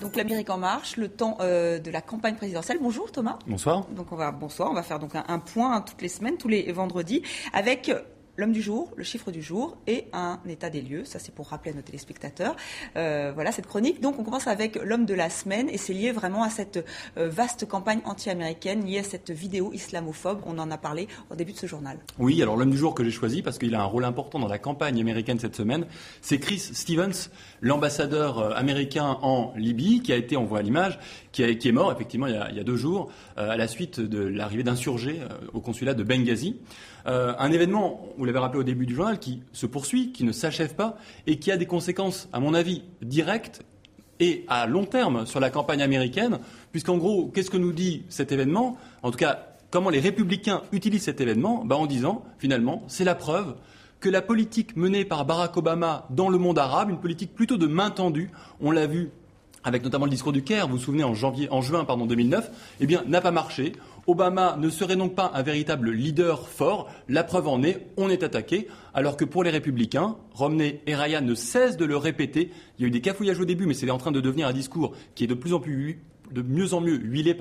Donc l'Amérique en marche, le temps de la campagne présidentielle. Bonjour Thomas. Bonsoir. Bonsoir, on va faire donc un point toutes les semaines, tous les vendredis, avec l'homme du jour, le chiffre du jour et un état des lieux. Ça, c'est pour rappeler à nos téléspectateurs. Voilà cette chronique. Donc, on commence avec l'homme de la semaine et c'est lié vraiment à cette vaste campagne anti-américaine, liée à cette vidéo islamophobe. On en a parlé au début de ce journal. Oui, alors l'homme du jour que j'ai choisi, parce qu'il a un rôle important dans la campagne américaine cette semaine, c'est Chris Stevens, l'ambassadeur américain en Libye, qui a été, on voit à l'image, qui est mort effectivement il y a 2 jours, à la suite de l'arrivée d'insurgés au consulat de Benghazi. Un événement, vous l'avez rappelé au début du journal, qui se poursuit, qui ne s'achève pas et qui a des conséquences, à mon avis, directes et à long terme sur la campagne américaine, puisqu'en gros, qu'est-ce que nous dit cet événement ? En tout cas, comment les républicains utilisent cet événement ? En disant, finalement, c'est la preuve que la politique menée par Barack Obama dans le monde arabe, une politique plutôt de main tendue, on l'a vu avec notamment le discours du Caire, vous vous souvenez, en juin 2009, n'a pas marché. Obama ne serait donc pas un véritable leader fort. La preuve en est, on est attaqué. Alors que pour les Républicains, Romney et Ryan ne cessent de le répéter. Il y a eu des cafouillages au début, mais c'est en train de devenir un discours qui est de mieux en mieux huilé.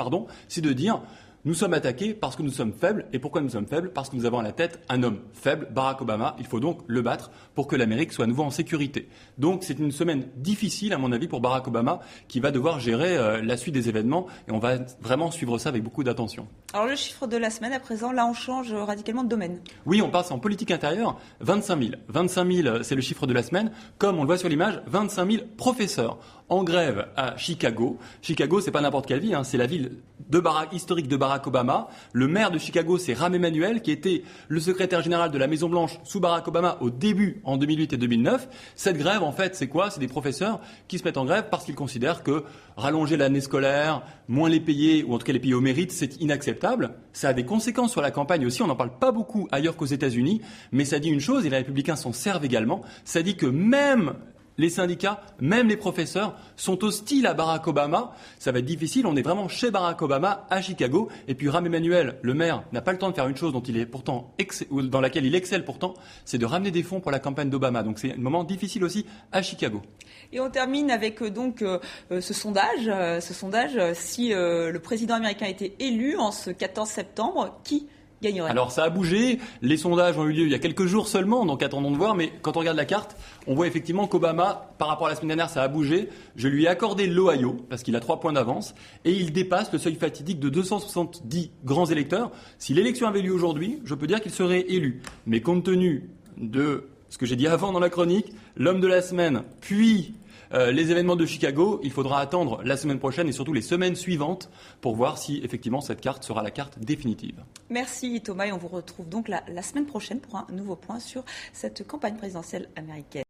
C'est de dire nous sommes attaqués parce que nous sommes faibles. Et pourquoi nous sommes faibles ? Parce que nous avons à la tête un homme faible, Barack Obama. Il faut donc le battre pour que l'Amérique soit à nouveau en sécurité. Donc c'est une semaine difficile, à mon avis, pour Barack Obama, qui va devoir gérer la suite des événements. Et on va vraiment suivre ça avec beaucoup d'attention. Alors le chiffre de la semaine, à présent, là on change radicalement de domaine. Oui, on passe en politique intérieure, 25 000. 25 000, c'est le chiffre de la semaine. Comme on le voit sur l'image, 25 000 professeurs en grève à Chicago. Chicago, c'est pas n'importe quelle ville, c'est la ville historique de Barack Obama. Le maire de Chicago, c'est Rahm Emanuel, qui était le secrétaire général de la Maison-Blanche sous Barack Obama au début, en 2008 et 2009. Cette grève, en fait, c'est quoi ? C'est des professeurs qui se mettent en grève parce qu'ils considèrent que rallonger l'année scolaire, moins les payer, ou en tout cas les payer au mérite, c'est inacceptable. Ça a des conséquences sur la campagne aussi. On n'en parle pas beaucoup ailleurs qu'aux États-Unis, mais ça dit une chose, et les Républicains s'en servent également. Ça dit que même les syndicats, même les professeurs, sont hostiles à Barack Obama. Ça va être difficile. On est vraiment chez Barack Obama, à Chicago. Et puis Rahm Emanuel, le maire, n'a pas le temps de faire une chose dans laquelle il excelle pourtant, c'est de ramener des fonds pour la campagne d'Obama. Donc c'est un moment difficile aussi à Chicago. Et on termine avec ce sondage. Si le président américain était élu en ce 14 septembre, qui gagnerait ? Alors ça a bougé, les sondages ont eu lieu il y a quelques jours seulement, donc attendons de voir, mais quand on regarde la carte, on voit effectivement qu'Obama, par rapport à la semaine dernière, ça a bougé. Je lui ai accordé l'Ohio, parce qu'il a 3 points d'avance, et il dépasse le seuil fatidique de 270 grands électeurs. Si l'élection avait lieu aujourd'hui, je peux dire qu'il serait élu. Mais compte tenu de ce que j'ai dit avant dans la chronique, l'homme de la semaine, puis les événements de Chicago, il faudra attendre la semaine prochaine et surtout les semaines suivantes pour voir si effectivement cette carte sera la carte définitive. Merci Thomas et on vous retrouve donc la semaine prochaine pour un nouveau point sur cette campagne présidentielle américaine.